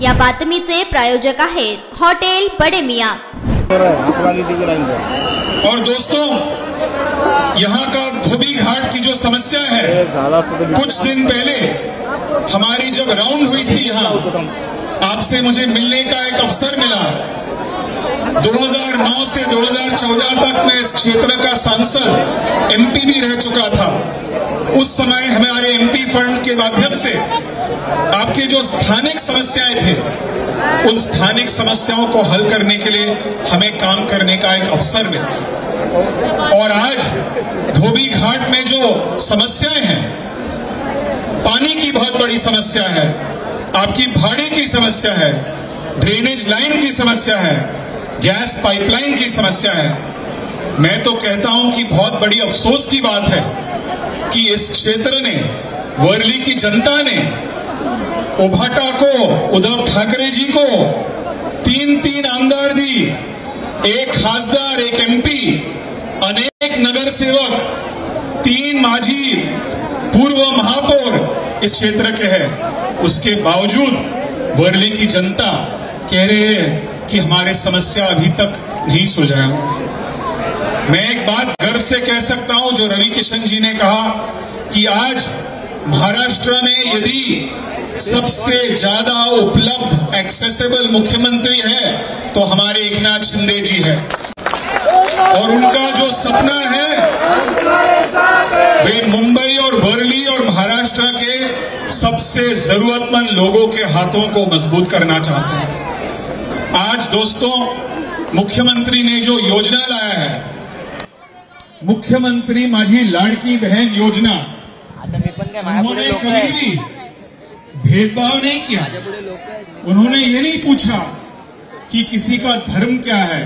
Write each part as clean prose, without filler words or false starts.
या बातमीचे प्रायोजक आहेत हॉटेल बड़े मियां। और दोस्तों, यहाँ का धोबी घाट की जो समस्या है, कुछ दिन पहले हमारी जब राउंड हुई थी यहाँ, आपसे मुझे मिलने का एक अवसर मिला। 2009 से 2014 तक मैं इस क्षेत्र का सांसद एमपी भी रह चुका था। उस समय हमारे एमपी फंड के माध्यम से आपके जो स्थानिक समस्याएं थे, उन स्थानिक समस्याओं को हल करने के लिए हमें काम करने का एक अवसर मिला। और आज धोबी घाट में जो समस्याएं हैं, पानी की बहुत बड़ी समस्या है, आपकी भाड़े की समस्या है, ड्रेनेज लाइन की समस्या है, गैस पाइपलाइन की समस्या है। मैं तो कहता हूं कि बहुत बड़ी अफसोस की बात है कि इस क्षेत्र ने, वर्ली की जनता ने उभाटा को, उद्धव ठाकरे जी को 3 आमदार दी, एक खासदार, एक एमपी, अनेक नगर सेवक, 3 माजी, पूर्व महापौर इस क्षेत्र के हैं। उसके बावजूद वर्ली की जनता कह रही है कि हमारे समस्या अभी तक नहीं सुलझाया। मैं एक बात गर्व से कह सकता हूं, जो रवि किशन जी ने कहा कि आज महाराष्ट्र में यदि सबसे ज्यादा उपलब्ध एक्सेसिबल मुख्यमंत्री है तो हमारे एकनाथ शिंदे जी है। और उनका जो सपना है, वे मुंबई और वर्ली और महाराष्ट्र के सबसे जरूरतमंद लोगों के हाथों को मजबूत करना चाहते हैं। आज दोस्तों, मुख्यमंत्री ने जो योजना लाया है, मुख्यमंत्री माझी लाडकी बहन योजना, उन्होंने कभी भी भेदभाव नहीं किया। उन्होंने ये नहीं पूछा कि किसी का धर्म क्या है,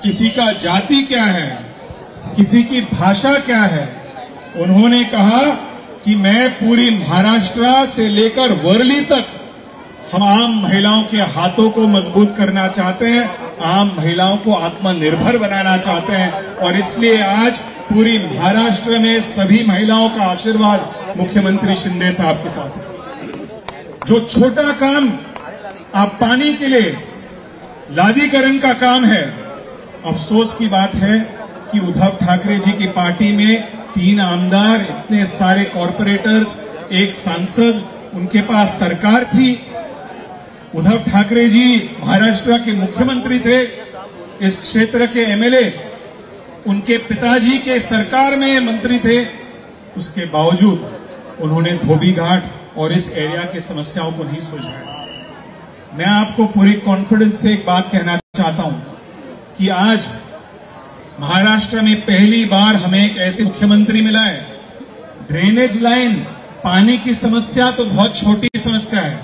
किसी का जाति क्या है, किसी की भाषा क्या है। उन्होंने कहा कि मैं पूरी महाराष्ट्र से लेकर वर्ली तक हम आम महिलाओं के हाथों को मजबूत करना चाहते हैं, आम महिलाओं को आत्मनिर्भर बनाना चाहते हैं। और इसलिए आज पूरी महाराष्ट्र में सभी महिलाओं का आशीर्वाद मुख्यमंत्री शिंदे साहब के साथ है। जो छोटा काम आप पानी के लिए लादीकरण का काम है, अफसोस की बात है कि उद्धव ठाकरे जी की पार्टी में 3 आमदार, इतने सारे कॉरपोरेटर्स, एक सांसद, उनके पास सरकार थी। उद्धव ठाकरे जी महाराष्ट्र के मुख्यमंत्री थे, इस क्षेत्र के एमएलए उनके पिताजी के सरकार में मंत्री थे। उसके बावजूद उन्होंने धोबी घाट और इस एरिया की समस्याओं को नहीं सुलझाया। मैं आपको पूरी कॉन्फिडेंस से एक बात कहना चाहता हूं कि आज महाराष्ट्र में पहली बार हमें एक ऐसे मुख्यमंत्री मिला है। ड्रेनेज लाइन, पानी की समस्या तो बहुत छोटी समस्या है,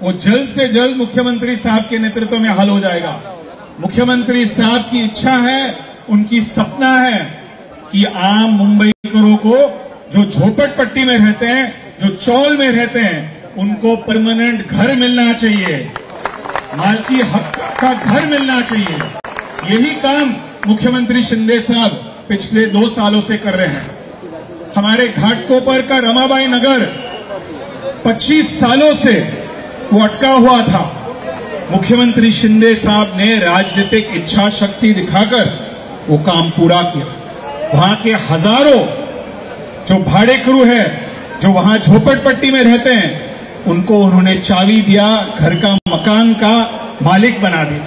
वो जल्द से जल्द मुख्यमंत्री साहब के नेतृत्व में हल हो जाएगा। मुख्यमंत्री साहब की इच्छा है, उनकी सपना है कि आम मुंबईकरों को जो झोपड़पट्टी में रहते हैं, जो चौल में रहते हैं, उनको परमानेंट घर मिलना चाहिए, मालकी हक का घर मिलना चाहिए। यही काम मुख्यमंत्री शिंदे साहब पिछले 2 सालों से कर रहे हैं। हमारे घाटकोपर का रमाबाई नगर 25 सालों से वो अटका हुआ था। मुख्यमंत्री शिंदे साहब ने राजनीतिक इच्छा शक्ति दिखाकर वो काम पूरा किया। वहां के हजारों जो भाड़ेकरू है, जो वहां झोपड़पट्टी में रहते हैं, उनको उन्होंने चाबी दिया, घर का, मकान का मालिक बना दिया।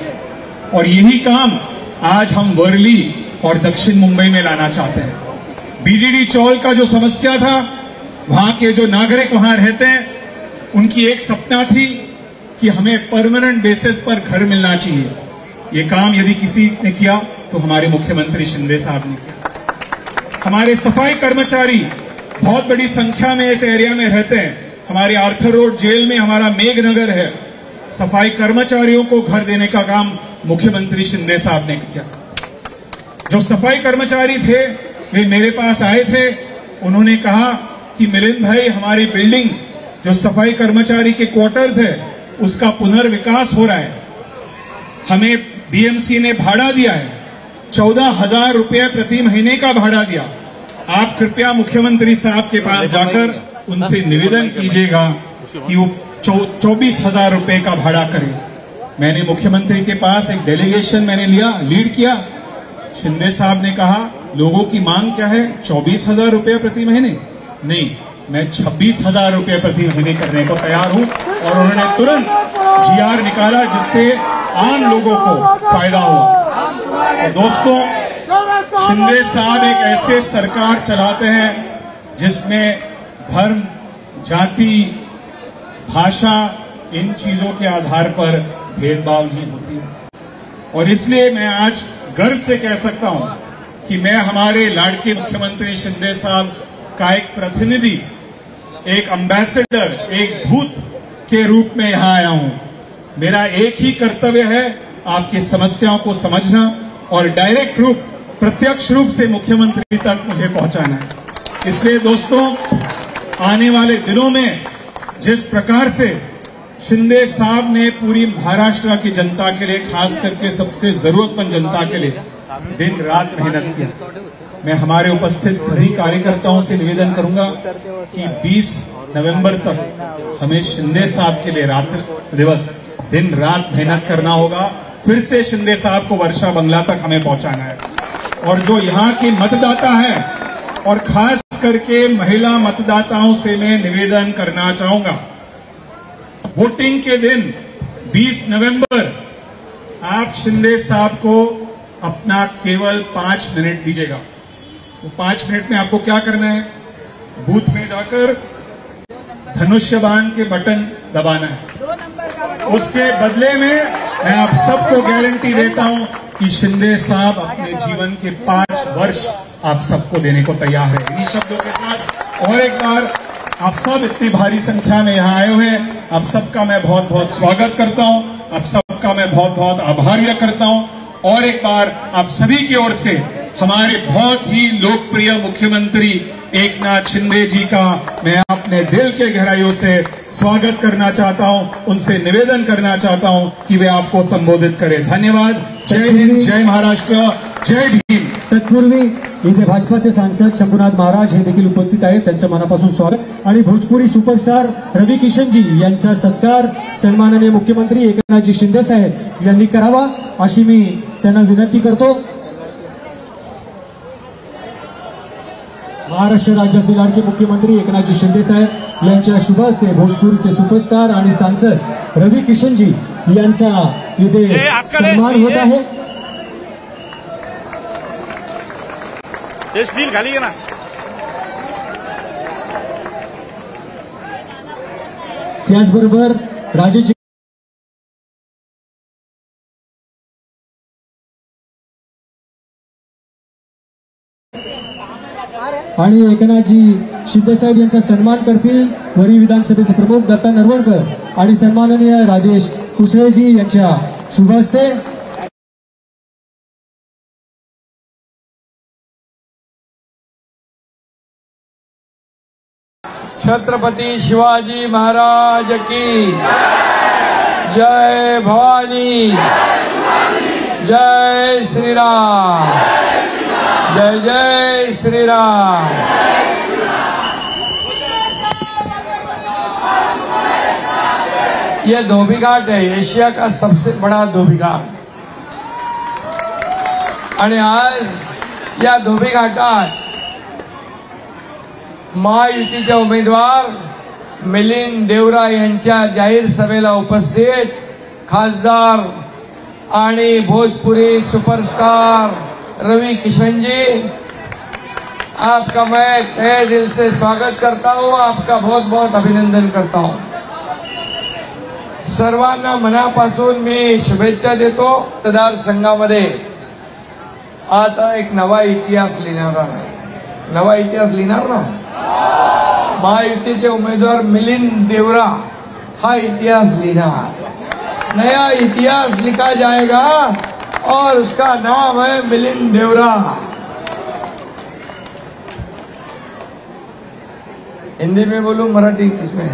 और यही काम आज हम वर्ली और दक्षिण मुंबई में लाना चाहते हैं। बीडीडी चौल का जो समस्या था, वहां के जो नागरिक वहां रहते हैं, उनकी एक सपना थी कि हमें परमानेंट बेसिस पर घर मिलना चाहिए। ये काम यदि किसी ने किया तो हमारे मुख्यमंत्री शिंदे साहब ने किया। हमारे सफाई कर्मचारी बहुत बड़ी संख्या में इस एरिया में रहते हैं। हमारे आर्थर रोड जेल में हमारा मेघनगर है, सफाई कर्मचारियों को घर देने का काम मुख्यमंत्री शिंदे साहब ने किया। जो सफाई कर्मचारी थे वे मेरे पास आए थे, उन्होंने कहा कि मिलिंद भाई, हमारी बिल्डिंग जो सफाई कर्मचारी के क्वार्टर्स है, उसका पुनर्विकास हो रहा है। हमें बीएमसी ने भाड़ा दिया है, 14,000 रुपये प्रति महीने का भाड़ा दिया। आप कृपया मुख्यमंत्री साहब के पास जाकर उनसे निवेदन कीजिएगा कि वो 24,000 रुपए का भाड़ा करें। मैंने मुख्यमंत्री के पास एक डेलीगेशन मैंने लीड किया। शिंदे साहब ने कहा लोगों की मांग क्या है, 24,000 रुपए प्रति महीने नहीं, मैं 26,000 रुपए प्रति महीने करने को तैयार हूं। और उन्होंने तुरंत GR निकाला जिससे आम लोगों को फायदा हुआ। तो दोस्तों, शिंदे साहब एक ऐसे सरकार चलाते हैं जिसमें धर्म, जाति, भाषा, इन चीजों के आधार पर भेदभाव नहीं होती है। और इसलिए मैं आज गर्व से कह सकता हूं कि मैं हमारे लाडके मुख्यमंत्री शिंदे साहब का एक प्रतिनिधि, एक एम्बेसडर, एक दूत के रूप में यहां आया हूं। मेरा एक ही कर्तव्य है, आपकी समस्याओं को समझना और डायरेक्ट रूप, प्रत्यक्ष रूप से मुख्यमंत्री तक मुझे पहुंचाना है। इसलिए दोस्तों, आने वाले दिनों में जिस प्रकार से शिंदे साहब ने पूरी महाराष्ट्र की जनता के लिए, खास करके सबसे जरूरतमंद जनता के लिए दिन रात मेहनत किया, मैं हमारे उपस्थित सभी कार्यकर्ताओं से निवेदन करूंगा कि 20 नवंबर तक हमें शिंदे साहब के लिए रात्रि दिवस दिन रात मेहनत करना होगा। फिर से शिंदे साहब को वर्षा बंगला तक हमें पहुंचाना है। और जो यहाँ के मतदाता है और खास करके महिला मतदाताओं से मैं निवेदन करना चाहूंगा, वोटिंग के दिन 20 नवंबर आप शिंदे साहब को अपना केवल 5 मिनट दीजिएगा। वो 5 मिनट में आपको क्या करना है, बूथ में जाकर धनुष्य बाण के बटन दबाना है। उसके बदले में मैं आप सबको गारंटी देता हूं कि शिंदे साहब अपने जीवन के 5 वर्ष आप सबको देने को तैयार है। इन्हीं शब्दों के साथ और एक बार आप सब इतनी भारी संख्या में यहाँ आए हुए हैं, आप सबका मैं बहुत बहुत स्वागत करता हूं, आप सबका मैं बहुत बहुत आभार व्यक्त करता हूं। और एक बार आप सभी की ओर से हमारे बहुत ही लोकप्रिय मुख्यमंत्री एकनाथ शिंदे जी का मैं अपने दिल के गहराइयों से स्वागत करना चाहता हूं, उनसे निवेदन करना चाहता हूं कि वे आपको संबोधित करें। धन्यवाद। जय हिंद, जय महाराष्ट्र, जय भीम। तत्पूर्वी इथे भाजपाचे सांसद शंभूनाथ महाराज हे देखील उपस्थित आहेत, त्यांचं मनापासून स्वागत। आणि भोजपुरी सुपरस्टार रवी किशनजी यांचा सत्कार सन्माननीय मुख्यमंत्री एकनाथजी शिंदे साहेब यांनी करावा अशी मी त्यांना विनंती करतो। महाराष्ट्र राज्याचे लाडके मुख्यमंत्री एकनाथजी शिंदे साहेब यांच्या शुभ हस्ते भोजपुरीचे सुपरस्टार आणि सांसद रवी किशनजी यांचा इथे सन्मान होत आहे। खाली ना त्याचबरोबर राजेश आणि एकनाथजी शिंदे साहेब यांचा सन्मान करतील वरी विधानसभेचे प्रमुख दत्ता नरवणकर आणि सन्माननीय राजेश कुसळेजी यांच्या शुभ हस्ते। छत्रपति शिवाजी महाराज की जय। भवानी जय श्री राम, जय जय श्री राम। ये धोबी घाट है, एशिया का सबसे बड़ा धोबी घाट। आणि आज या धोबी घाटात महायुतीचे उमेदवार मिलिंद देवरा यांच्या जाहीर सभेला उपस्थित खासदार आणि भोजपुरी सुपरस्टार रवि किशन जी, आपका मैं तहे दिल से स्वागत करता हूं, आपका बहुत बहुत अभिनंदन करता हूं। सर्वांना मनापासून मी शुभेच्छा देतो। मतदारसंघामध्ये आता एक नवा इतिहास लिहिणार आहे, नवा इतिहास लिहिणार ना। महायुतीचे उम्मीदवार मिलिंद देवरा हा इतिहास लिखा, नया इतिहास लिखा जाएगा और उसका नाम है मिलिंद देवरा। हिंदी में बोलूं, मराठी किसमें?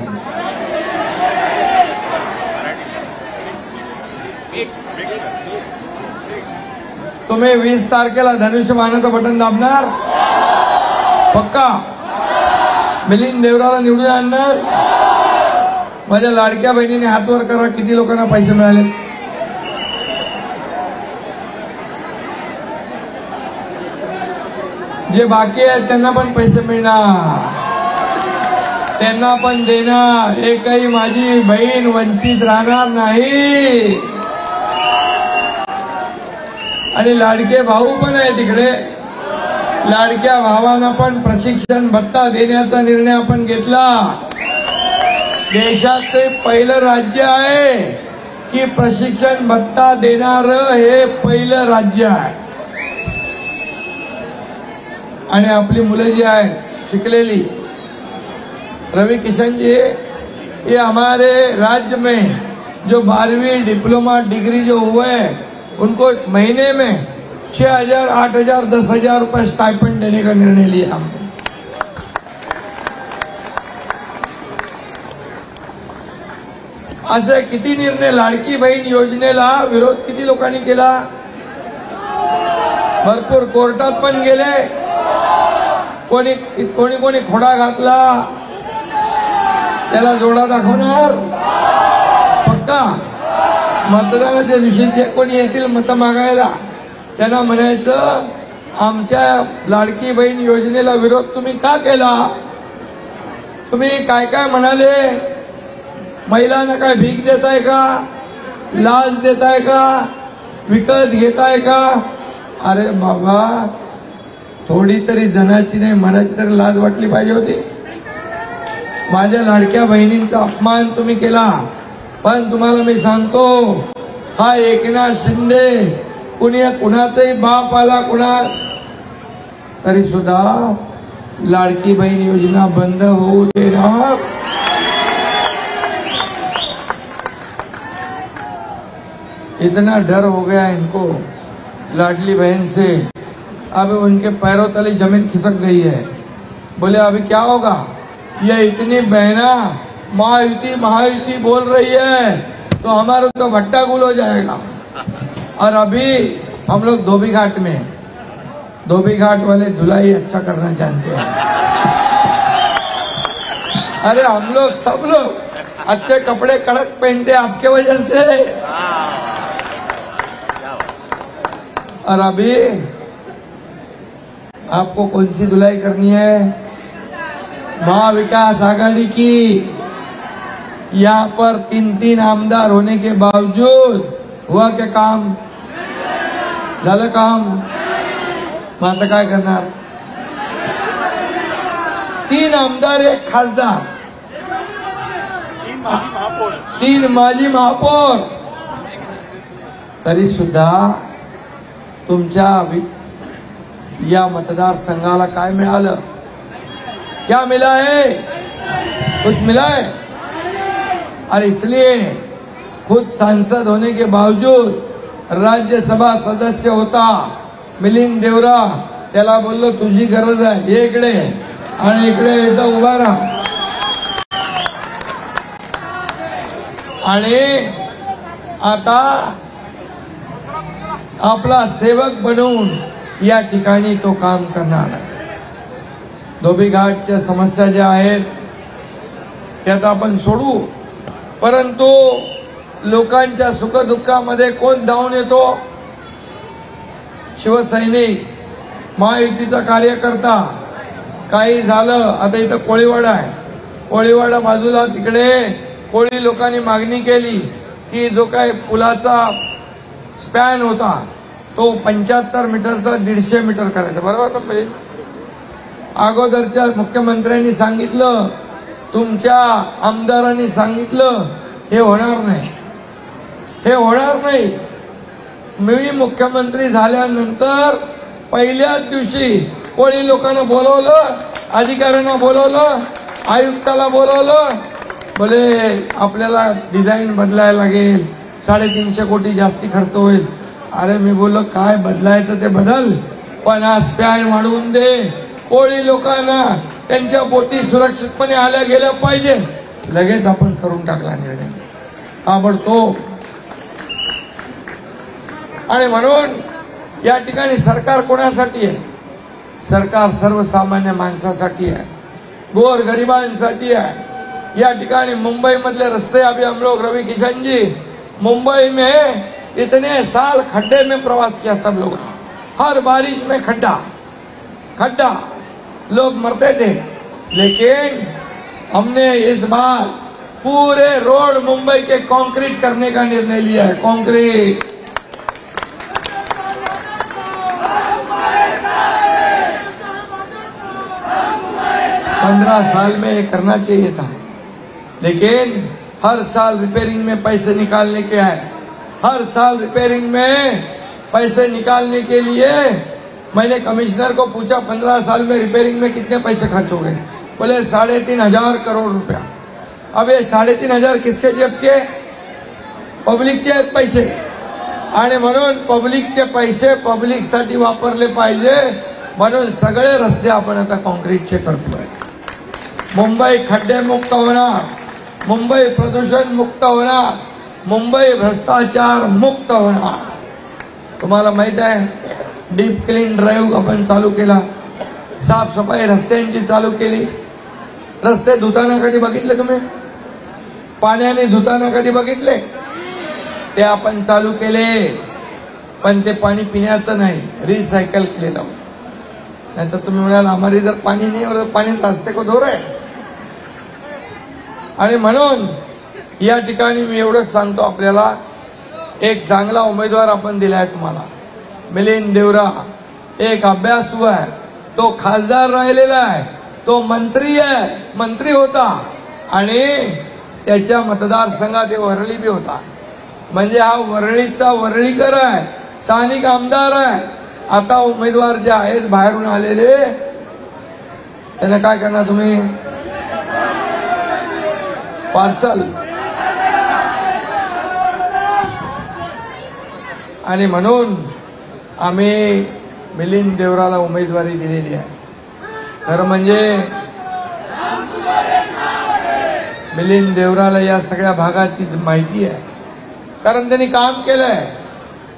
तुम्हें 20 तारखेला धनुष्य बाणाचं बटन दाबणार पक्का? मिलिंद देवराला निवडून आणणार? माझ्या लाडक्या बहिणीने हात वर करा, किती लोकांना पैसे मिळाले? जे बाकी आहेत त्यांना पण पैसे मिळणार, त्यांना पण देणार. एकही माझी बहीण वंचित राहणार नाही. आणि लाडके भाऊ पण आहे तिकडे. लाडक्या भावांना पण प्रशिक्षण भत्ता देण्याचा निर्णय आपण घेतला. देशात ते पहिलं राज्य आहे की प्रशिक्षण भत्ता देणारं हे पहिलं राज्य आहे. आणि आपली मुलं जी आहेत शिकलेली, रवि किशन जी, ये हमारे राज्य में जो 12वीं डिप्लोमा डिग्री जो हुए हैं उनको महीने में 6,000, 8,000, 10,000 रुपए स्टाइपेंड देने का निर्णय लिया हमने. असे किती निर्णय. लाडकी बहीण योजनेला विरोध किती लोकांनी केला. भरपूर कोर्टात पण गेले. कोणी कोणी कोणी खोडा घातला. त्याला जोडा दाखवणार पक्का. मतदानाच्या दिवशी जे कोणी येतील मत मागायला त्यांना म्हणायचं आमच्या लाडकी बहीण योजनेला विरोध तुम्ही का केला. तुम्ही काय काय म्हणाले. महिलांना काय भीक देताय का, लाच देताय का, विकत घेताय का. अरे बाबा, थोडी तरी जनाची नाही मनाची तरी लाज वाटली पाहिजे होती. माझ्या लाडक्या बहिणींचा अपमान तुम्ही केला. पण तुम्हाला मी सांगतो, हा एकनाथ शिंदे कुणाचाही बाप आला कुणा तरी सुद्धा लाडकी बहीण योजना बंद होऊ देणार. इतना डर हो गया इनको लाडली बहन से. अब उनके पैरों तले जमीन खिसक गई है. बोले अभी क्या होगा. ये इतनी बहना महायुति बोल रही है तो हमारा तो भट्टा गुल हो जाएगा. और अभी हम लोग धोबी घाट में, धोबी घाट वाले धुलाई अच्छा करना जानते हैं. अरे हम लोग सब लोग अच्छे कपड़े कड़क पहनते आपके वजह से. और अभी आपको कौन सी धुलाई करनी है. महाविकास आघाड़ी की यहाँ पर 3 आमदार होने के बावजूद हुआ क्या काम. झालं काम. मग आता काय करणार. 3 आमदार, 1 खासदार, 3 माजी महापौर, तरी सुद्धा तुमच्या या मतदारसंघाला काय मिळालं. क्या मिला है. कुछ मिला है. और इसलिए खुद सांसद होने के बावजूद राज्यसभा सदस्य होता मिलिंद देवरा, त्याला बोललो तुझी गरज आहे ये इकडे आणि इकडे इथं उभा राहा. आणि आता आपला सेवक बनवून या ठिकाणी तो काम करणार आहे. धोबी घाटच्या समस्या ज्या आहेत त्यात आपण सोडू, परंतु लोकांच्या सुखदुःखामध्ये कोण धावून येतो. शिवसैनिक, महायुतीचा कार्यकर्ता. काही झालं आता इथं कोळीवाडा आहे, कोळीवाडा बाजूला तिकडे कोळी लोकांनी मागणी केली की जो काय पुलाचा स्पॅन होता तो 75 मीटरचा 150 मीटर करायचा. बरोबर ना. अगोदरच्या मुख्यमंत्र्यांनी सांगितलं, तुमच्या आमदारांनी सांगितलं हे होणार नाही, हे होणार नाही. मी मुख्यमंत्री झाल्यानंतर पहिल्याच दिवशी कोळी लोकांना बोलवलं, अधिकाऱ्यांना बोलवलं, आयुक्ताला बोलवलं. बोले आपल्याला डिझाईन बदलायला लागेल, 350 कोटी जास्ती खर्च होईल. अरे मी बोललो काय बदलायचं ते बदल, पण आज स्पॅन वाढवून दे. कोळी लोकांना त्यांच्या बोटी सुरक्षितपणे आल्या गेल्या पाहिजे. लगेच आपण करून टाकला निर्णय ताबडतोब. आणि म्हणून या ठिकाणी सरकार कोणासाठी आहे. सरकार सर्वसामान्य माणसासाठी आहे, गोरगरिबांसाठी आहे. या ठिकाणी मुंबई मधले रस्ते अभी हम लोग रवि किशन जी मुंबई में इतने साल खड्डे में प्रवास किया सब लोग, हर बारिश में खड्डा खड्डा, लोग मरते थे। लेकिन हमने इस बार पूरे रोड मुंबई के कंक्रीट करने का निर्णय लिया है। कंक्रीट 15 साल में ये करना चाहिए था, लेकिन हर साल रिपेयरिंग में पैसे निकालने के है। हर साल रिपेयरिंग में पैसे निकालने के लिए मैंने कमिश्नर को पूछा 15 साल में रिपेयरिंग में कितने पैसे खर्च हो गए? बोले 3,500 करोड़ रुपया। अब ये 3,500 किसके जेब के? पब्लिकचे पैसे, आणि म्हणून पब्लिकचे पैसे पब्लिकसाठी वापरले पाहिजे, म्हणून सगळे रस्ते आपण आता कॉन्क्रीटचे करतोय। मुंबई खड्डे मुक्त होणार, मुंबई प्रदूषण मुक्त होणार, मुंबई भ्रष्टाचार मुक्त होणार। तुम्हाला माहित आहे डीप क्लीन ड्राईव्ह आपण चालू केला, साफसफाई रस्त्यांची चालू केली। रस्ते धुताना कधी बघितले तुम्ही? पाण्याने धुताना कधी बघितले? ते आपण चालू केले, पण ते पाणी पिण्याचं नाही, रिसायकल केलेलं। नाहीतर तुम्ही म्हणाल हमारे इधर पाणी नाही और पाणी रास्ते को धो रहे। आणि म्हणून या ठिकाणी मी एवढंच सांगतो, आपल्याला एक चांगला उमेदवार आपण दिलाय तुम्हाला, मिलिंद देवरा। एक अभ्यासू आहे, तो खासदार राहिलेला आहे, तो मंत्री आहे, मंत्री होता आणि त्याच्या मतदारसंघात वरळी बी होता। म्हणजे हा वरळीचा वरळीकर आहे, स्थानिक आमदार आहे। आता उमेदवार जे आहेत बाहेरून आलेले, त्यांना काय करणार तुम्ही? पार्सल। आणि म्हणून आम्ही मिलिंद देवराला उमेदवारी दिलेली आहे। खरं म्हणजे मिलिंद देवराला या सगळ्या भागाची माहिती आहे, कारण त्यांनी काम केलंय।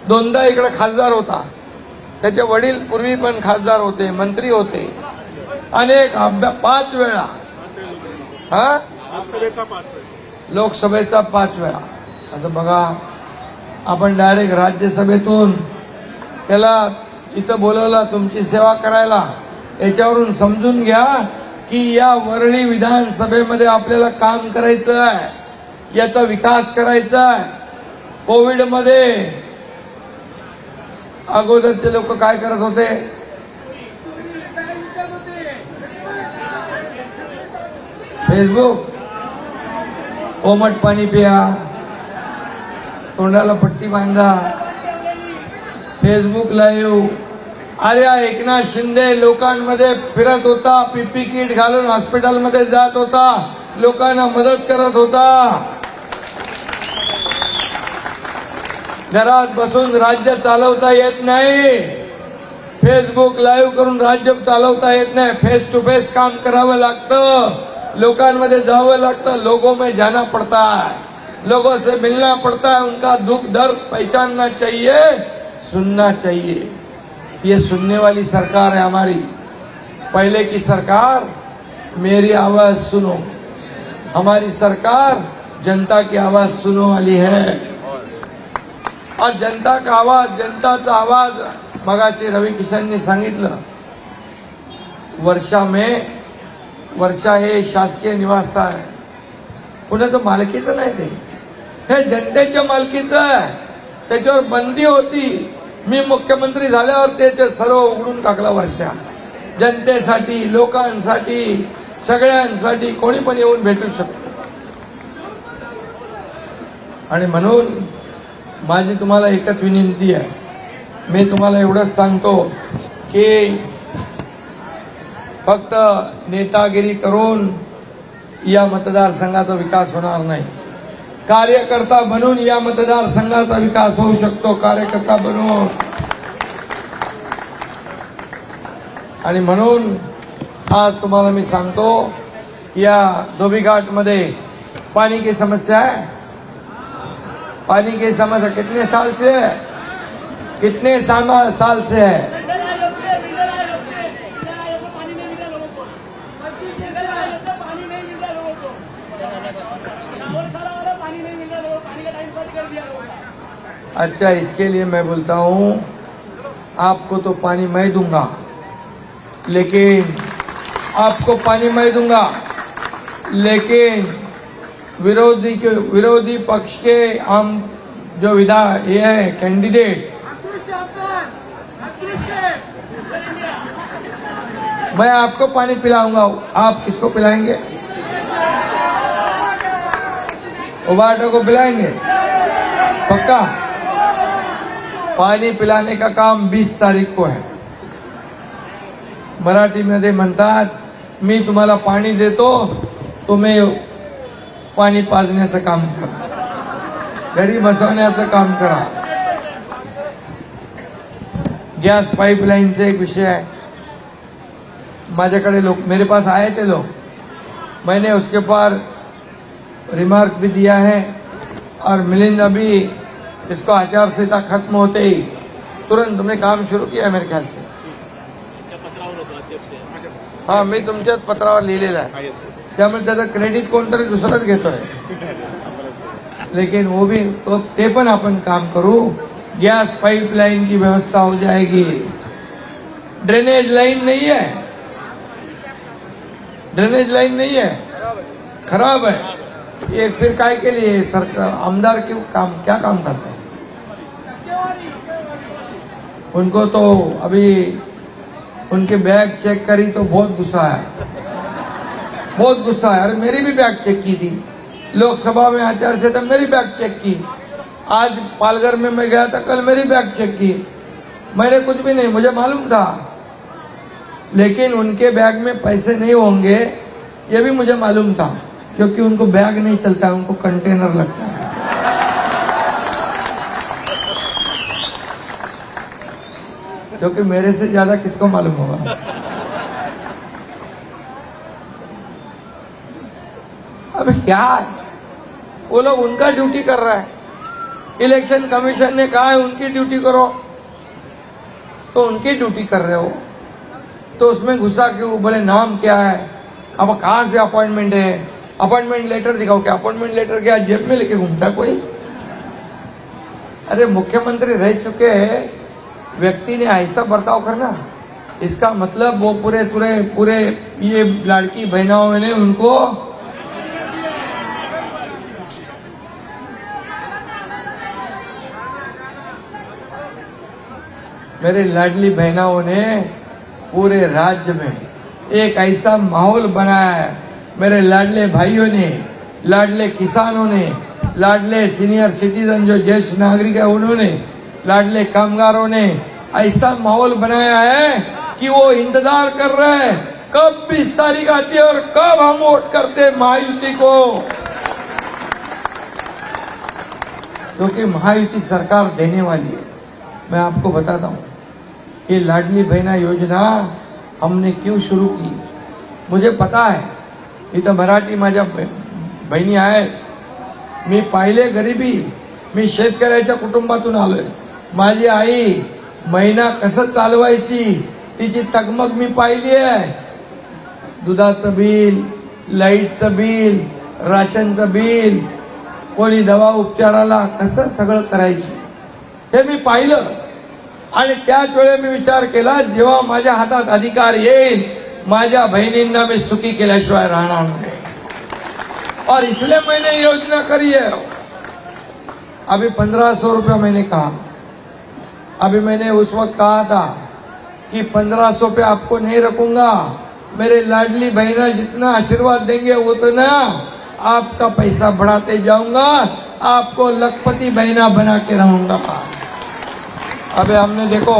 2दा इकडे खासदार होता, त्याचे वडील पूर्वी पण खासदार होते, मंत्री होते, अनेक 5 वेळा, लोकसभेचा 5 वेळा। आता बघा, आपण डायरेक्ट राज्यसभेतून त्याला इथं बोलवलं तुमची सेवा करायला, याच्यावरून समजून घ्या की या वरळी विधानसभेमध्ये आपल्याला काम करायचं आहे, याचा विकास करायचा आहे। कोविड मध्ये अगोदरचे लोक काय करत होते? फेसबुक, कोमट पाणी पिया, तोंडाला पट्टी बांधा, फेसबुक लाईव्ह। अरे एकनाथ शिंदे लोकांमध्ये फिरत होता, पीपी किट घालून हॉस्पिटलमध्ये जात होता, लोकांना मदत करत होता। घरात बसून राज्य चालवता येत नाही, फेसबुक लाईव्ह करून राज्य चालवता येत नाही। फेस टू फेस काम करावं लागतं, लोकांमध्ये जावं लागतं, लोगों में जाना पड़ता है, लोगों से मिलना पड़ता है, उनका दुख दर्द पहचानना चाहिए, सुनना चाहिए। ये सुनने वाली सरकार है हमारी। पहले की सरकार मेरी आवाज सुनो, हमारी सरकार जनता की आवाज सुनो वाली है। और जनता का आवाज, जनताचा आवाज, मगाशी रवि किशननी सांगितलं, वर्षा हे शासकीय निवासस्थान आहे, कुणाचं मालकीचं नाही, ते हे जनतेच्या मालकीचं आहे। त्याच्यावर बंदी होती, मी मुख्यमंत्री झाल्यावर त्याचे सर्व उघडून टाकला। वर्षा जनतेसाठी, लोकांसाठी, सगळ्यांसाठी कोणी पण येऊन भेटू शकतो। आणि म्हणून माझी तुम्हाला एकच विनंती आहे, मी तुम्हाला एवढंच सांगतो की फक्त नेतागिरी करून या मतदारसंघाचा विकास होणार नाही, कार्यकर्ता बनून या मतदारसंघाचा विकास होऊ शकतो, कार्यकर्ता बनून। आणि म्हणून आज तुम्हाला मी सांगतो, या धोबीघाट मध्ये पानी की समस्या है। पानी की समस्या कितने साल से है? कितने साल से है? अच्छा, इसके लिए मैं बोलता हूं, आपको तो पानी मैं दूंगा, लेकिन आपको पानी मैं दूंगा, लेकिन विरोधी पक्ष के हम जो ये है कैंडिडेट, मैं आपको पानी पिलाऊंगा, आप किसको पिलाएंगे? उबाटो को पिलाएंगे? पक्का? पाणी पिलाने का काम 20 तारीख को है. मराठीमध्ये म्हणतात, मी तुम्हाला पाणी देतो, तुम्ही पाणी पाजण्याचं काम करा, घरी बसवण्याचं काम करा. गॅस पाइपलाइनचा एक विषय है. माझ्याकडे लोग मेरे पास आए थे लोग, मैंने उसके ऊपर रिमार्क भी दिया है, और मिलिंद अभी इसको आचार संहिता खत्म होते ही तुरंत तुमने काम शुरू किया मेरे ख्याल से. हाँ, मी तुमच्याच पत्रावर लिहिलेलं आहे, त्यामुळे त्याचं क्रेडिट कोणतरी दुसराच घेतोय. लेकिन वो भी तो ते पण आपण काम करू. गैस पाइपलाइन की व्यवस्था हो जाएगी. ड्रेनेज लाइन नहीं है, ड्रेनेज लाइन नहीं है, खराब है. ये फिर काय के लिए सरकार आमदार क्यों क्या काम करते हैं? उनको तो अभी उनके बैग चेक करी तो बहुत गुस्सा है, बहुत गुस्सा है. अरे मेरी भी बैग चेक की थी लोकसभा में, आचार संहिता मेरी बैग चेक की. आज पालघर में मैं गया था, कल मेरी बैग चेक की. मैंने कुछ भी नहीं, मुझे मालूम था, लेकिन उनके बैग में पैसे नहीं होंगे ये भी मुझे मालूम था, क्योंकि उनको बैग नहीं चलता, उनको कंटेनर लगता है. क्योंकि मेरे से ज्यादा किसको मालूम होगा. अब क्या है, वो लोग उनका ड्यूटी कर रहा है. इलेक्शन कमीशन ने कहा है उनकी ड्यूटी करो, तो उनकी ड्यूटी कर रहे हो, तो उसमें गुस्सा क्यों? बोले नाम क्या है, अब कहां से अपॉइंटमेंट है, अपॉइंटमेंट लेटर दिखाओ. क्या अपॉइंटमेंट लेटर क्या जेब में लेके घूमता कोई? अरे मुख्यमंत्री रह चुके व्यक्ति ने ऐसा बर्ताव करना, इसका मतलब वो पूरे ये लड़की बहनों ने उनको मेरे लाडली बहनों ने पूरे राज्य में एक ऐसा माहौल बनाया है. मेरे लाडले भाइयों ने, लाडले किसानों ने, लाडले सीनियर सिटीजन जो ज्येष्ठ नागरिक है उन्होंने, लाडले कामगारों ने ऐसा माहौल बनाया है कि वो इंतजार कर रहे हैं कब 20 तारीख आती है और कब हम वोट करते महायुति को. क्योंकि महायुति सरकार देने वाली है. मैं आपको बताता हूं, ये लाडली बहना योजना हमने क्यों शुरू की, मुझे पता है. इथं मराठी माझ्या बहिणी आहेत. मी पाहिले गरिबी, मी शेतकऱ्याच्या कुटुंबातून आलोय. माझी आई महिना कसं चालवायची तिची तगमग मी पाहिली आहे. दुधाचं बिल, लाईटचं बिल, राशनचं बिल, कोणी दवा उपचाराला कसं सगळं करायची हे मी पाहिलं. आणि त्याच वेळी मी विचार केला, जेव्हा माझ्या हातात अधिकार येईल माझ्या बहिणींना मी सुखी केल्याशिवाय राहणार नाही. और इसलिए मैंने योजना करी है. अभी 1500 रुपया मैंने कहा. अभी मैंने उस वक्त कहा था कि 1500 पे आपको नहीं रखूंगा, मेरे लाडली बहना जितना आशीर्वाद देंगे उतना आपका पैसा बढ़ाते जाऊंगा, आपको लखपति बहना बना के रहूंगा. अबे हमने देखो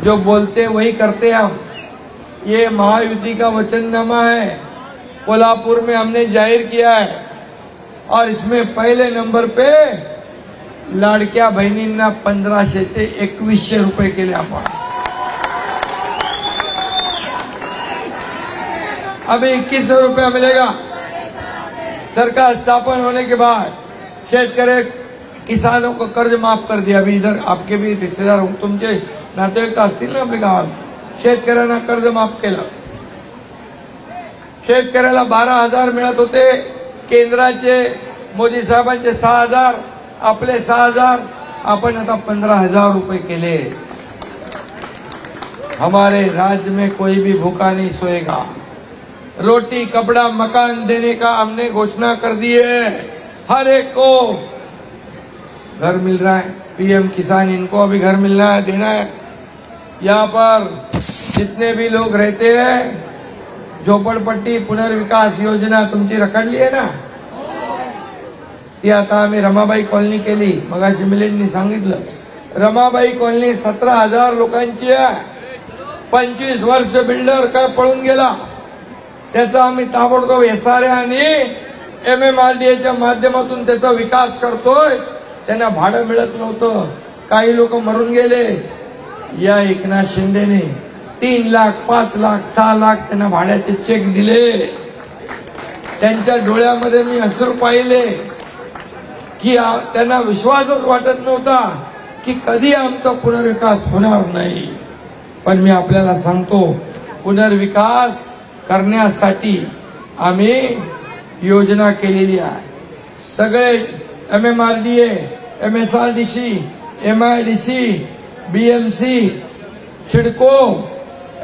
जो बोलते वही करते हम. ये महायुति का वचननामा है, कोल्हापुर में हमने जाहिर किया है, और इसमें पहले नंबर पे लाडक्या बहिणींना 1500 से 2100 रुपये केले आपण. अभी 2100 रुपया मिलेगा. सरकार स्थापन होने के बाद शेतकरी किसानों को कर्ज माफ कर दिया. अभी इधर आपके भी रिश्तेदार तुमचे नातेवाईक असतील ना आपल्या गावात, शेतकऱ्यांना कर्ज माफ केलं. शेतकऱ्याला 12,000 मिळत होते, केंद्राचे मोदी साहेबांचे 6,000, आपले 6,000 आपण आता 15,000 रुपये केले। हमारे राज्य में कोई भी भूखा नहीं सोएगा। रोटी कपड़ा मकान देने का हमने घोषणा कर दी है। हर एक को घर मिल रहा है। पीएम किसान, इनको अभी घर मिलना है, देना है। यहाँ पर जितने भी लोग रहते हैं, झोपडपट्टी पुनर्विकास योजना तुमची रखडली आहे ना, ती आता आम्ही रमाबाई कॉलनी केली। मगाशी मिलिंदनी सांगितलं, रमाबाई कॉलनी 17,000 लोकांची आहे। 25 वर्ष बिल्डर काय पळून गेला, त्याचा आम्ही ताबडतोब SRA आणि MMRDAच्या माध्यमातून त्याचा विकास करतोय। त्यांना भाडं मिळत नव्हतं, काही लोक मरून गेले। या एकनाथ शिंदेने 3 लाख, 5 लाख, 6 लाख त्यांना भाड्याचे चेक दिले। त्यांच्या डोळ्यामध्ये मी अश्रू पाहिले की त्यांना विश्वासच वाटत नव्हता की कधी आमचा पुनर्विकास होणार नाही। पण मी आपल्याला सांगतो, पुनर्विकास करण्यासाठी आम्ही योजना केलेली आहे। सगळे MMRDA, MSRDC, MIDC, BMC, CIDCO,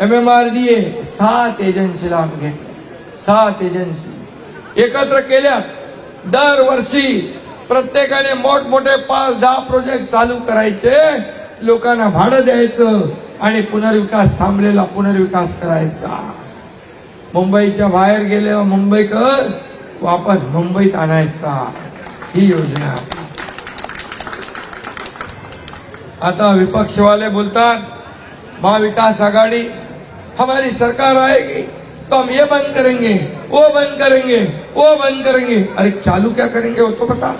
MMRDA 7 एजन्सीला आम्ही घेतले। 7 एजन्सी एकत्र केल्यात। दरवर्षी प्रत्येकाने मोठमोठे 5-10 प्रोजेक्ट चालू करायचे, लोकांना भाडं द्यायचं आणि पुनर्विकास थांबलेला पुनर्विकास करायचा। मुंबईच्या बाहेर गेलेला मुंबईकर वापस मुंबईत आणायचा, ही योजना। आता विपक्ष वाले बोलतात, महाविकास आघाड़ी हमारी सरकार आएगी तो हम ये बंद करेंगे, वो बंद करेंगे, वो बंद करेंगे। अरे चालू क्या करेंगे वो तो बता।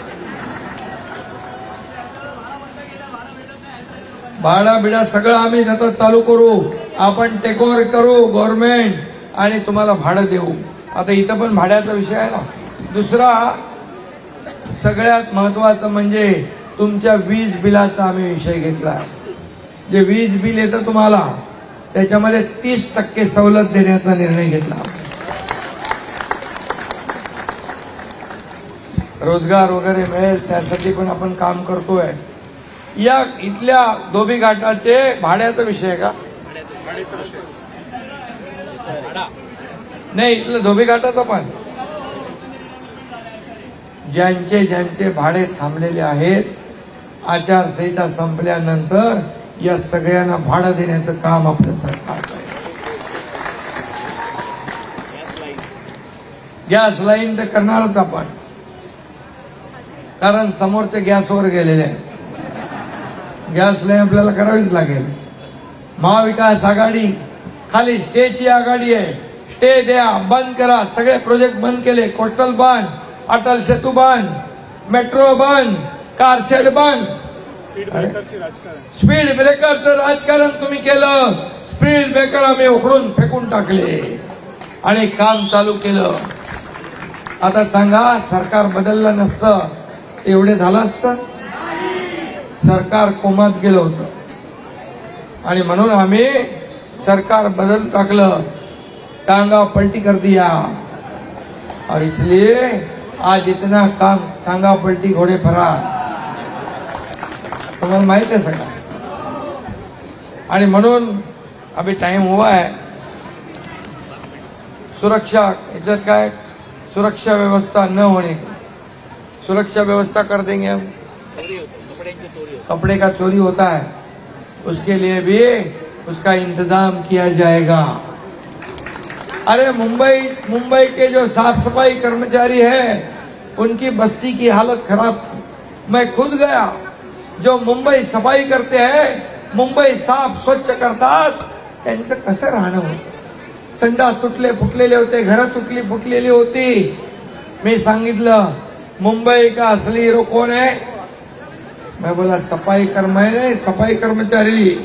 भाडा बिडा सगळं आम्ही आता चालू करू, आपण टेक ओव्हर करू गव्हर्नमेंट आणि तुम्हाला भाडं देऊ। आता इथं पण भाड्याचा विषय आहे ना। दुसरा सगळ्यात महत्वाचं म्हणजे तुमच्या वीज बिलाचा आम्ही विषय घेतला। जे वीज बिल येतं तुम्हाला, त्याच्यामध्ये 30% सवलत देण्याचा निर्णय घेतला। रोजगार वगैरे मिळेल त्यासाठी पण आपण काम करतोय। या इथल्या धोबी घाटाचे भाड्याचा विषय का नाही, इथलं धोबी घाटाचा पण ज्यांचे भाडे थांबलेले आहेत, आचारसंहिता संपल्यानंतर या सगळ्यांना भाडं देण्याचं काम आपलं सरकार आहे। गॅस लाईन तर करणारच आपण, कारण समोरचे गॅसवर गेलेले आहेत। गॅस लाईन आपल्याला करावीच लागेल। महाविकास आघाडी खाली स्टेची आघाडी आहे। स्टे द्या, बंद करा, सगळे प्रोजेक्ट बंद केले। कोस्टल बंद, अटल सेतू बंद, मेट्रो बंद, कारशेड बंद। स्पीड ब्रेकरचं राजकारण तुम्ही केलं। स्पीड ब्रेकर आम्ही उखडून फेकून टाकले आणि काम चालू केलं। आता सांगा, सरकार बदललं नसतं एवढे झालं असतं? सरकार कोमात गेलं होतं आणि म्हणून आम्ही सरकार बदल टाकलं, टांगा पलटी कर दिया। और इसलिए आज इतना काम टांगा पलटी घोड़े फरार, तुम्हाला माहित आहे सगळं। आणि म्हणून अभी टाइम हुआ है। सुरक्षा याच्यात काय, सुरक्षा व्यवस्था न होने, सुरक्षा व्यवस्था कर देंगे हम। कपड़े का चोरी होता है, उसके लिए भी उसका इंतजाम किया जाएगा। अरे मुंबई के जो साफ सफाई कर्मचारी हैं, उनकी बस्ती की हालत खराब थी। मैं खुद गया। जो मुंबई सफाई करते हैं, मुंबई साफ स्वच्छ करतात, त्यांचं कसं राहणं होतं। संडास तुटले फुटलेले होते, घरं तुटली फुटलेली होती। मी सांगितलं, मुंबई का असली हीरो कौन है? मैं बोला सफाई कर्मचारी, सफाई कर्मचारी।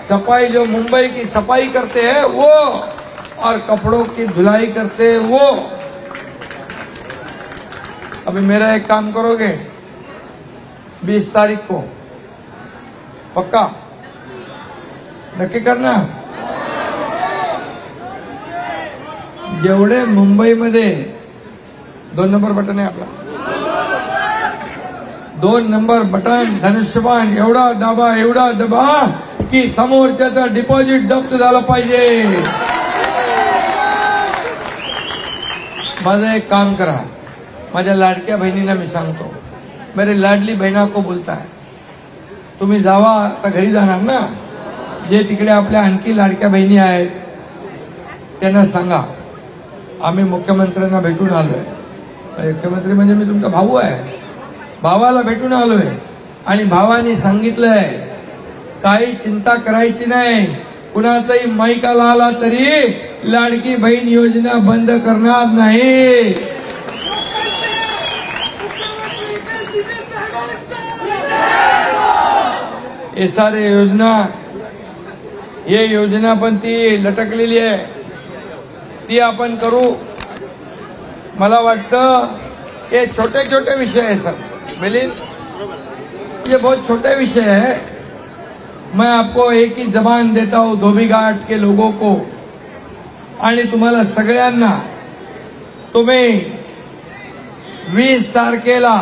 सफाई जो मुंबई की सफाई करते हैं वो, और कपड़ों की धुलाई करते हैं वो। अभी मेरा एक काम करोगे 20 तारीख को, पक्का नक्की करना। जेवढे मुंबईमध्ये 2 नंबर बटन आहे आपला, 2 नंबर बटन धनुष्यबाण एवढा दाबा की समोरच्याचं डिपॉझिट जप्त झालं पाहिजे. माझं एक काम करा, माझ्या लाडक्या बहिणींना मी सांगतो, मेरे लाडली बहिणा को बोलता है, तुम्ही जावा, आता घरी जाणार ना, जे तिकडे आपल्या आणखी लाडक्या बहिणी आहेत त्यांना सांगा आम्ही मुख्यमंत्र्यांना भेटून आलोय. मुख्यमंत्री म्हणजे मी तुमचा भाऊ आहे, भावाला भेटून आलोय आणि भावानी सांगितलंय काही चिंता करायची नाही, कुणाचाही माईकाला आला तरी लाडकी बहीण योजना बंद करणार नाही. हे सारे योजना, ये योजना पण ती लटकलेली आहे, ती आपण करू. मला वाटतं ये छोटे छोटे विषय है सर मिलिंद, ये बहुत छोटे विषय है. मैं आपको एक ही जबान देता हूं धोबी घाट के लोगों को आणि तुम्हाला सगळ्यांना, तुम्ही 20 तारखेला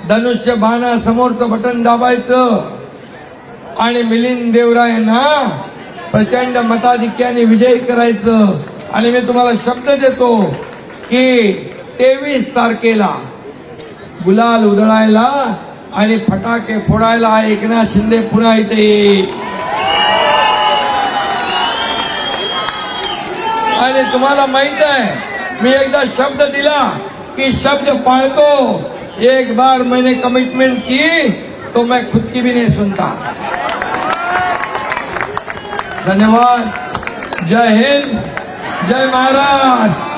धनुष्य बाणा समोरचं बटन दाबायचं आणि मिलिंद देवरायांना प्रचंड मताधिक्याने विजयी करायचं. आणि मी तुम्हाला शब्द देतो की 23 तारखेला गुलाल उधळायला आणि फटाके फोडायला एकनाथ शिंदे पुन्हा इथे येईल. आणि तुम्हाला माहित आहे मी एकदा शब्द दिला कि शब्द पाळतो. एक बार मैंने कमिटमेंट की तो मैं खुद की भी नहीं सुनता. धन्यवाद. जय हिंद, जय महाराष्ट्र.